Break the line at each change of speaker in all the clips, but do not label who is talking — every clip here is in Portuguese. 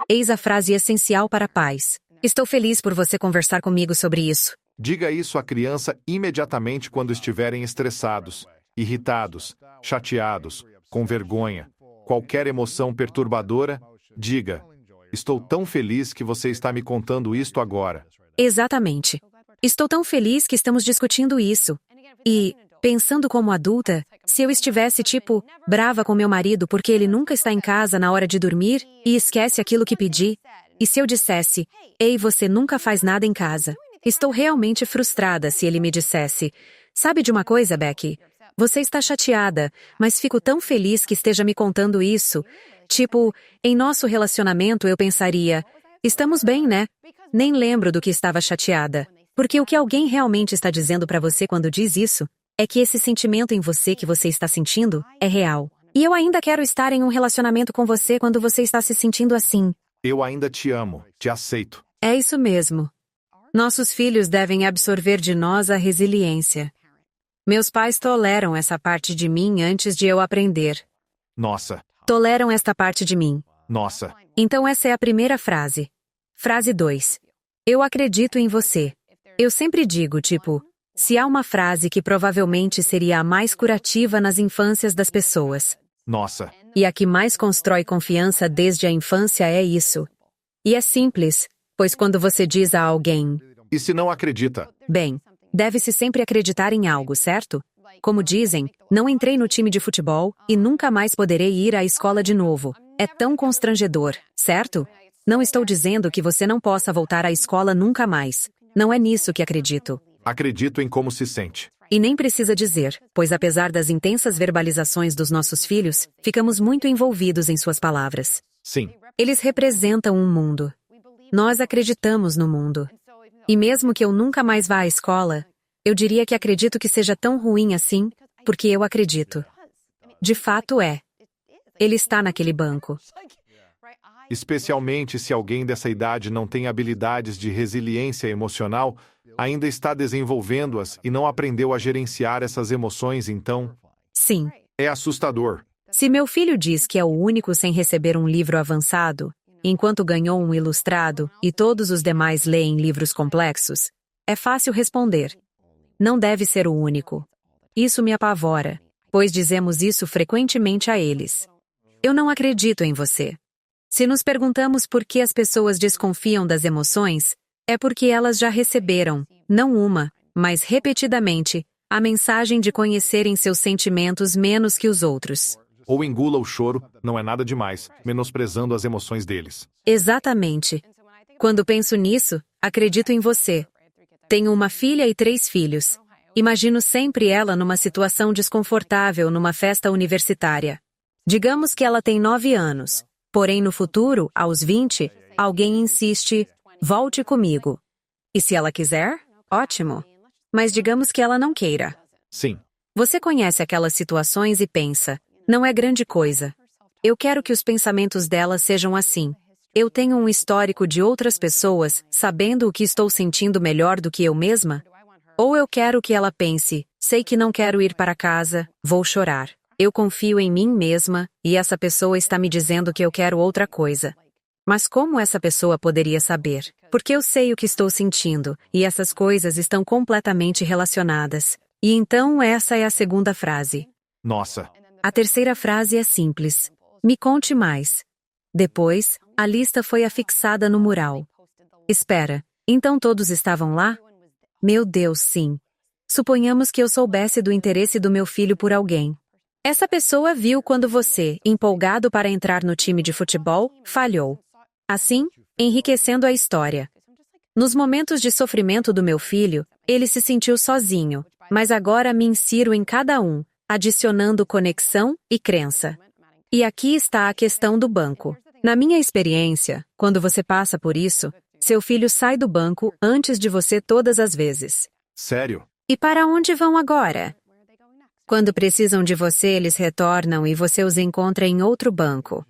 Eis a frase essencial para a paz. Estou feliz por você conversar comigo sobre isso.
Diga isso à criança imediatamente quando estiverem estressados, irritados, chateados, com vergonha, qualquer emoção perturbadora. Diga: estou tão feliz que você está me contando isto agora.
Exatamente. Estou tão feliz que estamos discutindo isso. E, pensando como adulta, se eu estivesse, brava com meu marido porque ele nunca está em casa na hora de dormir e esquece aquilo que pedi, e se eu dissesse: ei, você nunca faz nada em casa. Estou realmente frustrada se ele me dissesse: sabe de uma coisa, Becky? Você está chateada, mas fico tão feliz que esteja me contando isso. Em nosso relacionamento eu pensaria: estamos bem, né? Nem lembro do que estava chateada. Porque o que alguém realmente está dizendo para você quando diz isso é que esse sentimento em você que você está sentindo é real. E eu ainda quero estar em um relacionamento com você quando você está se sentindo assim.
Eu ainda te amo, te aceito.
É isso mesmo. Nossos filhos devem absorver de nós a resiliência. Meus pais toleram essa parte de mim antes de eu aprender.
Nossa.
Toleram esta parte de mim.
Nossa.
Então essa é a primeira frase. Frase 2. Eu acredito em você. Eu sempre digo, se há uma frase que provavelmente seria a mais curativa nas infâncias das pessoas.
Nossa.
E a que mais constrói confiança desde a infância é isso. E é simples, pois quando você diz a alguém:
e se não acredita?
Bem, deve-se sempre acreditar em algo, certo? Como dizem, não entrei no time de futebol e nunca mais poderei ir à escola de novo. É tão constrangedor, certo? Não estou dizendo que você não possa voltar à escola nunca mais. Não é nisso que acredito.
Acredito em como se sente.
E nem precisa dizer, pois apesar das intensas verbalizações dos nossos filhos, ficamos muito envolvidos em suas palavras.
Sim.
Eles representam um mundo. Nós acreditamos no mundo. E mesmo que eu nunca mais vá à escola, eu diria que acredito que seja tão ruim assim, porque eu acredito. De fato é. Ele está naquele banco.
Especialmente se alguém dessa idade não tem habilidades de resiliência emocional, ainda está desenvolvendo-as e não aprendeu a gerenciar essas emoções, então...
Sim.
É assustador.
Se meu filho diz que é o único sem receber um livro avançado, enquanto ganhou um ilustrado e todos os demais leem livros complexos, é fácil responder: não deve ser o único. Isso me apavora, pois dizemos isso frequentemente a eles. Eu não acredito em você. Se nos perguntamos por que as pessoas desconfiam das emoções, é porque elas já receberam, não uma, mas repetidamente, a mensagem de conhecerem seus sentimentos menos que os outros.
Ou engula o choro, não é nada demais, menosprezando as emoções deles.
Exatamente. Quando penso nisso, acredito em você. Tenho uma filha e 3 filhos. Imagino sempre ela numa situação desconfortável numa festa universitária. Digamos que ela tem 9 anos. Porém, no futuro, aos 20, alguém insiste: volte comigo. E se ela quiser? Ótimo. Mas digamos que ela não queira.
Sim.
Você conhece aquelas situações e pensa: não é grande coisa. Eu quero que os pensamentos dela sejam assim. Eu tenho um histórico de outras pessoas sabendo o que estou sentindo melhor do que eu mesma? Ou eu quero que ela pense: sei que não quero ir para casa, vou chorar. Eu confio em mim mesma, e essa pessoa está me dizendo que eu quero outra coisa. Mas como essa pessoa poderia saber? Porque eu sei o que estou sentindo, e essas coisas estão completamente relacionadas. E então essa é a segunda frase.
Nossa.
A terceira frase é simples: me conte mais. Depois, a lista foi afixada no mural. Espera, então todos estavam lá? Meu Deus, sim. Suponhamos que eu soubesse do interesse do meu filho por alguém. Essa pessoa viu quando você, empolgado para entrar no time de futebol, falhou. Assim, enriquecendo a história. Nos momentos de sofrimento do meu filho, ele se sentiu sozinho, mas agora me insiro em cada um, adicionando conexão e crença. E aqui está a questão do banco. Na minha experiência, quando você passa por isso, seu filho sai do banco antes de você todas as vezes.
Sério?
E para onde vão agora? Quando precisam de você, eles retornam e você os encontra em outro banco.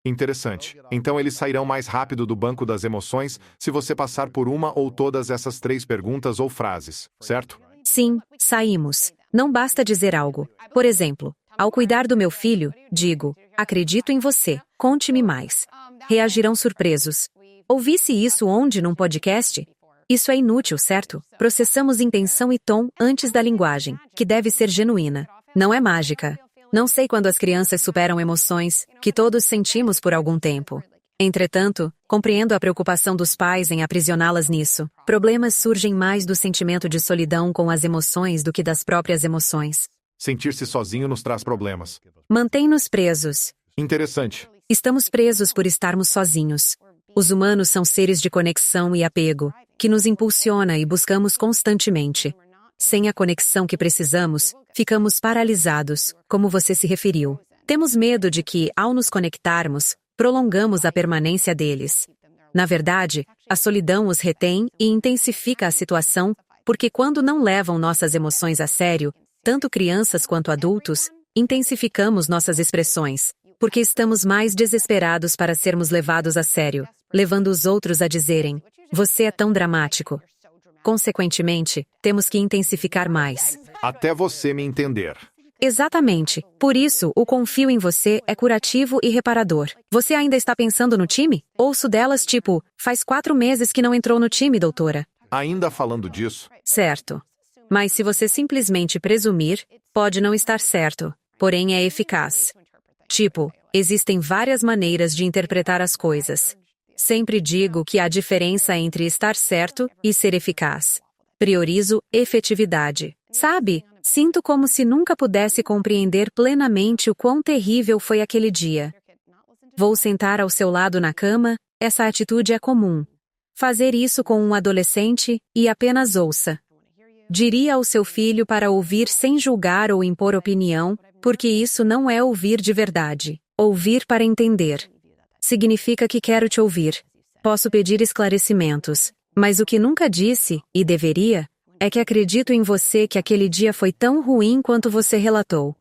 Interessante. Então eles sairão mais rápido do banco das emoções se você passar por uma ou todas essas 3 perguntas ou frases, certo?
Sim, saímos. Não basta dizer algo. Por exemplo, ao cuidar do meu filho, digo: acredito em você, conte-me mais. reagirão surpresos. Ouvisse isso onde num podcast? Isso é inútil, certo? Processamos intenção e tom antes da linguagem, que deve ser genuína. Não é mágica. Não sei quando as crianças superam emoções que todos sentimos por algum tempo. Entretanto, compreendo a preocupação dos pais em aprisioná-las nisso. Problemas surgem mais do sentimento de solidão com as emoções do que das próprias emoções.
Sentir-se sozinho nos traz problemas.
Mantém-nos presos.
Interessante.
Estamos presos por estarmos sozinhos. Os humanos são seres de conexão e apego, que nos impulsiona e buscamos constantemente. Sem a conexão que precisamos, ficamos paralisados, como você se referiu. Temos medo de que, ao nos conectarmos, prolongamos a permanência deles. Na verdade, a solidão os retém e intensifica a situação, porque quando não levam nossas emoções a sério, tanto crianças quanto adultos, intensificamos nossas expressões, porque estamos mais desesperados para sermos levados a sério, levando os outros a dizerem: "Você é tão dramático." Consequentemente, temos que intensificar mais.
Até você me entender.
Exatamente. Por isso, o confio em você é curativo e reparador. Você ainda está pensando no time? Ouço delas tipo: "Faz 4 meses que não entrou no time, doutora."
Ainda falando disso,
Certo. Mas se você simplesmente presumir, pode não estar certo, porém é eficaz. Tipo, existem várias maneiras de interpretar as coisas. Sempre digo que há diferença entre estar certo e ser eficaz. Priorizo efetividade. Sabe, sinto como se nunca pudesse compreender plenamente o quão terrível foi aquele dia. Vou sentar ao seu lado na cama, essa atitude é comum. Fazer isso com um adolescente, e apenas ouça. Diria ao seu filho para ouvir sem julgar ou impor opinião, porque isso não é ouvir de verdade. Ouvir para entender. Significa que quero te ouvir. Posso pedir esclarecimentos, mas o que nunca disse, e deveria, é que acredito em você que aquele dia foi tão ruim quanto você relatou.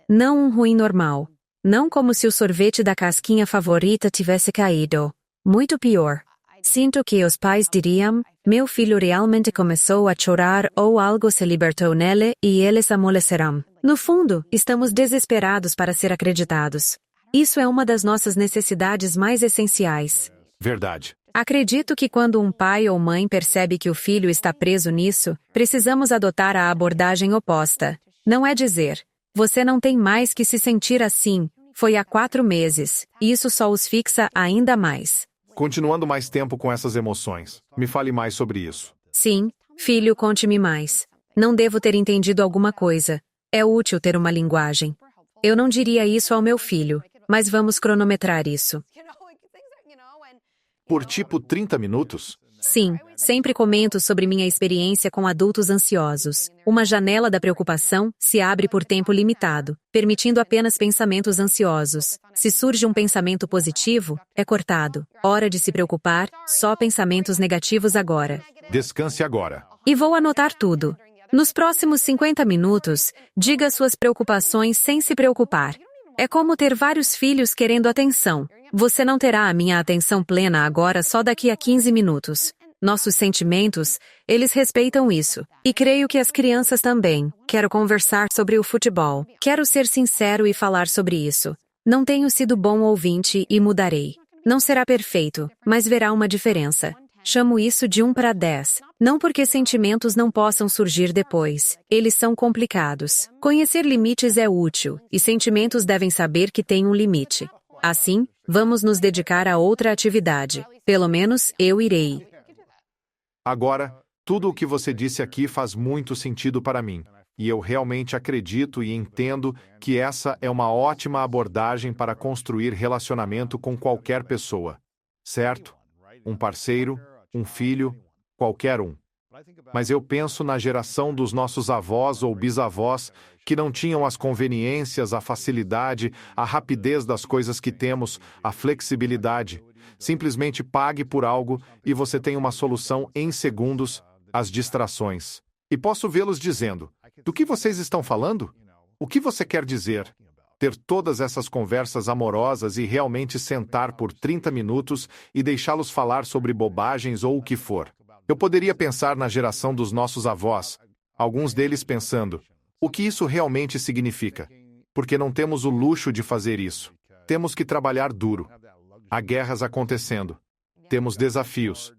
Não um ruim normal. Não como se o sorvete da casquinha favorita tivesse caído. Muito pior. Sinto que os pais diriam: "Meu filho realmente começou a chorar ou algo se libertou nele e eles amolecerão." No fundo, estamos desesperados para ser acreditados. Isso é uma das nossas necessidades mais essenciais.
Verdade.
Acredito que quando um pai ou mãe percebe que o filho está preso nisso, precisamos adotar a abordagem oposta. Não é dizer: "Você não tem mais que se sentir assim, foi há 4 meses, e isso só os fixa ainda mais."
Continuando mais tempo com essas emoções. Me fale mais sobre isso.
Sim, filho, conte-me mais. Não devo ter entendido alguma coisa. É útil ter uma linguagem. Eu não diria isso ao meu filho, mas vamos cronometrar isso.
Por tipo 30 minutos?
Sim, sempre comento sobre minha experiência com adultos ansiosos. Uma janela da preocupação se abre por tempo limitado, permitindo apenas pensamentos ansiosos. Se surge um pensamento positivo, é cortado. Hora de se preocupar, só pensamentos negativos agora.
Descanse agora.
E vou anotar tudo. Nos próximos 50 minutos, diga suas preocupações sem se preocupar. É como ter vários filhos querendo atenção. Você não terá a minha atenção plena agora só daqui a 15 minutos. Nossos sentimentos, eles respeitam isso. E creio que as crianças também. Quero conversar sobre o futebol. Quero ser sincero e falar sobre isso. Não tenho sido bom ouvinte e mudarei. Não será perfeito, mas verá uma diferença. Chamo isso de 1 para 10. Não porque sentimentos não possam surgir depois. Eles são complicados. Conhecer limites é útil, e sentimentos devem saber que têm um limite. Assim, vamos nos dedicar a outra atividade. Pelo menos, eu irei.
Agora, tudo o que você disse aqui faz muito sentido para mim. E eu realmente acredito e entendo que essa é uma ótima abordagem para construir relacionamento com qualquer pessoa. Certo? Um parceiro, um filho, qualquer um. Mas eu penso na geração dos nossos avós ou bisavós que não tinham as conveniências, a facilidade, a rapidez das coisas que temos, a flexibilidade. Simplesmente pague por algo e você tem uma solução em segundos, as distrações. E posso vê-los dizendo: "Do que vocês estão falando? O que você quer dizer?" Ter todas essas conversas amorosas e realmente sentar por 30 minutos e deixá-los falar sobre bobagens ou o que for. Eu poderia pensar na geração dos nossos avós, alguns deles pensando: o que isso realmente significa? Porque não temos o luxo de fazer isso. Temos que trabalhar duro. Há guerras acontecendo. Temos desafios.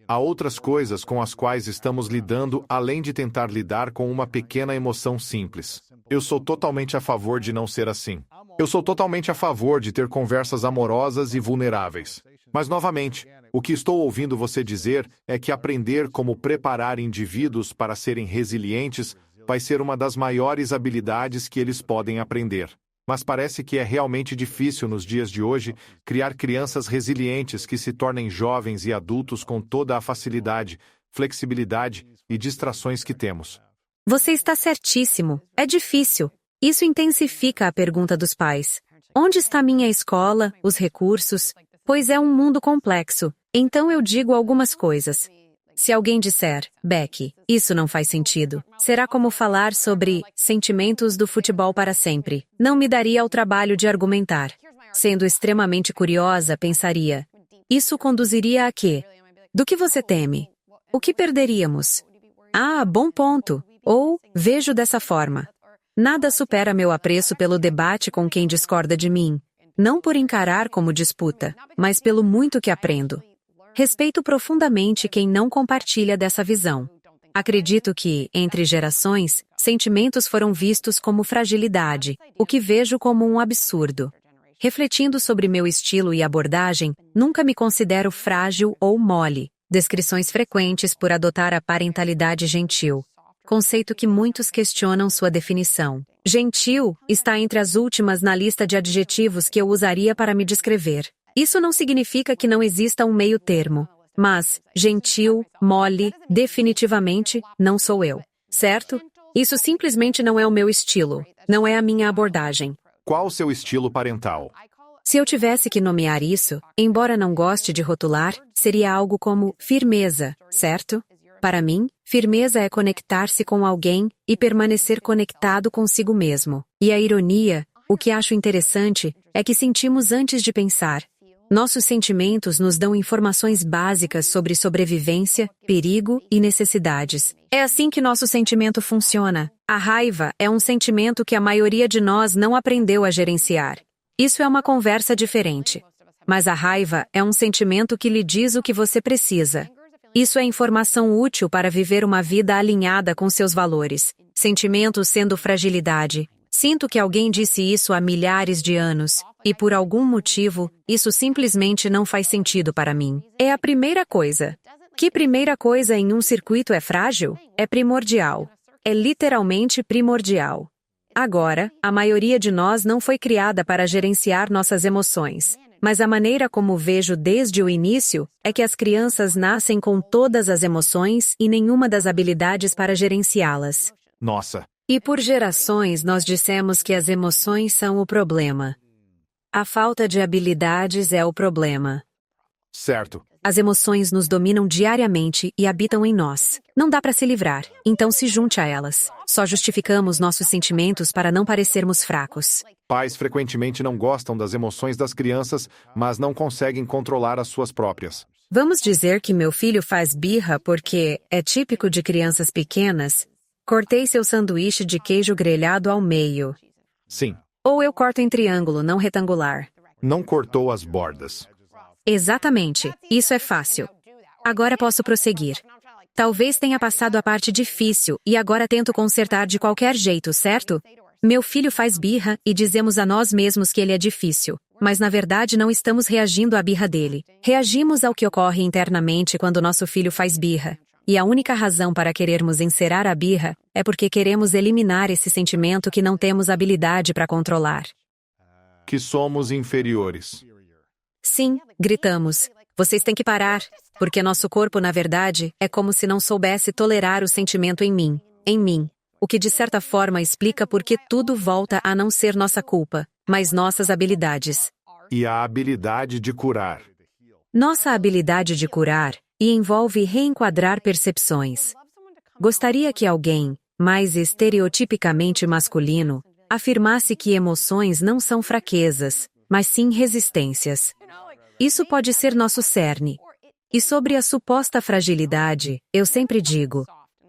Há outras coisas com as quais estamos lidando além de tentar lidar com uma pequena emoção simples. Eu sou totalmente a favor de não ser assim. Eu sou totalmente a favor de ter conversas amorosas e vulneráveis. Mas, novamente, o que estou ouvindo você dizer é que aprender como preparar indivíduos para serem resilientes vai ser uma das maiores habilidades que eles podem aprender. Mas parece que é realmente difícil nos dias de hoje criar crianças resilientes que se tornem jovens e adultos com toda a facilidade, flexibilidade e distrações que temos.
Você está certíssimo. É difícil. Isso intensifica a pergunta dos pais. Onde está minha escola, os recursos? Pois é um mundo complexo. Então eu digo algumas coisas. Se alguém disser, Becky, isso não faz sentido, será como falar sobre sentimentos do futebol para sempre. Não me daria o trabalho de argumentar. Sendo extremamente curiosa, pensaria, isso conduziria a quê? Do que você teme? O que perderíamos? Ah, bom ponto. Ou, vejo dessa forma. Nada supera meu apreço pelo debate com quem discorda de mim. Não por encarar como disputa, mas pelo muito que aprendo. Respeito profundamente quem não compartilha dessa visão. Acredito que, entre gerações, sentimentos foram vistos como fragilidade, o que vejo como um absurdo. Refletindo sobre meu estilo e abordagem, nunca me considero frágil ou mole, descrições frequentes por adotar a parentalidade gentil. Conceito que muitos questionam sua definição. Gentil está entre as últimas na lista de adjetivos que eu usaria para me descrever. Isso não significa que não exista um meio termo. Mas, gentil, mole, definitivamente, não sou eu. Certo? Isso simplesmente não é o meu estilo. Não é a minha abordagem.
Qual o seu estilo parental?
Se eu tivesse que nomear isso, embora não goste de rotular, seria algo como firmeza, certo? Para mim, firmeza é conectar-se com alguém e permanecer conectado consigo mesmo. E a ironia, o que acho interessante, é que sentimos antes de pensar. Nossos sentimentos nos dão informações básicas sobre sobrevivência, perigo e necessidades. É assim que nosso sentimento funciona. A raiva é um sentimento que a maioria de nós não aprendeu a gerenciar. Isso é uma conversa diferente. Mas a raiva é um sentimento que lhe diz o que você precisa. Isso é informação útil para viver uma vida alinhada com seus valores. Sentimentos sendo fragilidade. Sinto que alguém disse isso há milhares de anos, e por algum motivo, isso simplesmente não faz sentido para mim. É a primeira coisa. Que primeira coisa em um circuito é frágil? É primordial. É literalmente primordial. Agora, a maioria de nós não foi criada para gerenciar nossas emoções. Mas a maneira como vejo desde o início é que as crianças nascem com todas as emoções e nenhuma das habilidades para gerenciá-las.
Nossa.
E por gerações nós dissemos que as emoções são o problema. A falta de habilidades é o problema.
Certo.
As emoções nos dominam diariamente e habitam em nós. Não dá para se livrar, então se junte a elas. Só justificamos nossos sentimentos para não parecermos fracos.
Pais frequentemente não gostam das emoções das crianças, mas não conseguem controlar as suas próprias.
Vamos dizer que meu filho faz birra porque, é típico de crianças pequenas, cortei seu sanduíche de queijo grelhado ao meio.
Sim.
Ou eu corto em triângulo, não retangular.
Não cortou as bordas.
Exatamente. Isso é fácil. Agora posso prosseguir. Talvez tenha passado a parte difícil e agora tento consertar de qualquer jeito, certo? Meu filho faz birra e dizemos a nós mesmos que ele é difícil. Mas na verdade não estamos reagindo à birra dele. Reagimos ao que ocorre internamente quando nosso filho faz birra. E a única razão para querermos encerar a birra é porque queremos eliminar esse sentimento que não temos habilidade para controlar.
Que somos inferiores.
Sim, gritamos. Vocês têm que parar, porque nosso corpo, na verdade, é como se não soubesse tolerar o sentimento em mim. O que de certa forma explica por que tudo volta a não ser nossa culpa, mas nossas habilidades.
E a habilidade de curar.
Nossa habilidade de curar e envolve reenquadrar percepções. Gostaria que alguém, mais estereotipicamente masculino, afirmasse que emoções não são fraquezas, mas sim resistências. Isso pode ser nosso cerne. E sobre a suposta fragilidade, eu sempre digo: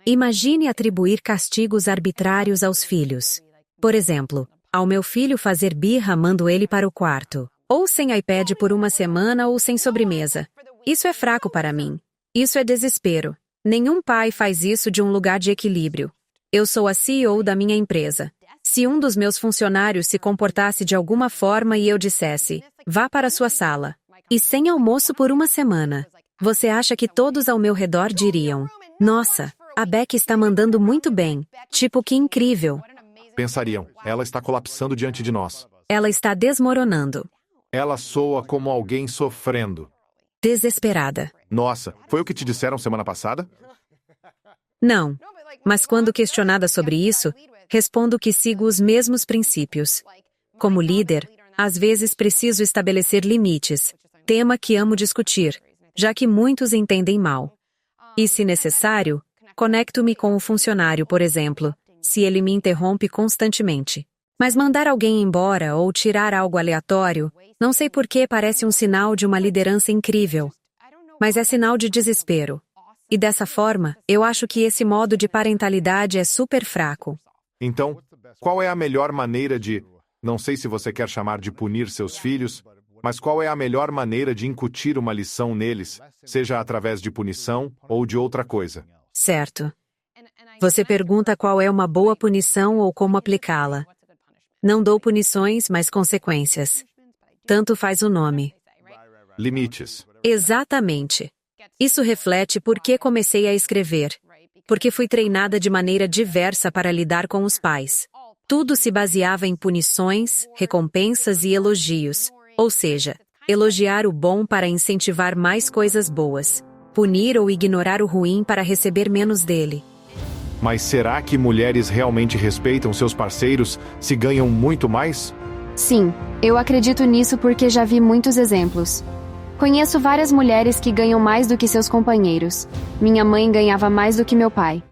imagine atribuir castigos arbitrários aos filhos. Por exemplo, ao meu filho fazer birra, mando ele para o quarto. Ou sem iPad por uma semana ou sem sobremesa. Isso é fraco para mim. Isso é desespero. Nenhum pai faz isso de um lugar de equilíbrio. Eu sou a CEO da minha empresa. Se um dos meus funcionários se comportasse de alguma forma e eu dissesse, vá para sua sala, e sem almoço por uma semana, você acha que todos ao meu redor diriam, nossa, a Becky está mandando muito bem, tipo que incrível.
Pensariam, ela está colapsando diante de nós.
Ela está desmoronando.
Ela soa como alguém sofrendo.
Desesperada.
Nossa, foi o que te disseram semana passada?
Não. Mas quando questionada sobre isso, respondo que sigo os mesmos princípios. Como líder, às vezes preciso estabelecer limites, tema que amo discutir, já que muitos entendem mal. E, se necessário, conecto-me com o funcionário, por exemplo, se ele me interrompe constantemente. Mas mandar alguém embora ou tirar algo aleatório, não sei por que parece um sinal de uma liderança incrível. Mas é sinal de desespero. E dessa forma, eu acho que esse modo de parentalidade é super fraco.
Então, qual é a melhor maneira de, não sei se você quer chamar de punir seus filhos, mas qual é a melhor maneira de incutir uma lição neles, seja através de punição ou de outra coisa?
Certo. Você pergunta qual é uma boa punição ou como aplicá-la. Não dou punições, mas consequências. Tanto faz o nome.
Limites.
Exatamente. Isso reflete por que comecei a escrever. Porque fui treinada de maneira diversa para lidar com os pais. Tudo se baseava em punições, recompensas e elogios. Ou seja, elogiar o bom para incentivar mais coisas boas. Punir ou ignorar o ruim para receber menos dele.
Mas será que mulheres realmente respeitam seus parceiros se ganham muito mais?
Sim, eu acredito nisso porque já vi muitos exemplos. Conheço várias mulheres que ganham mais do que seus companheiros. Minha mãe ganhava mais do que meu pai.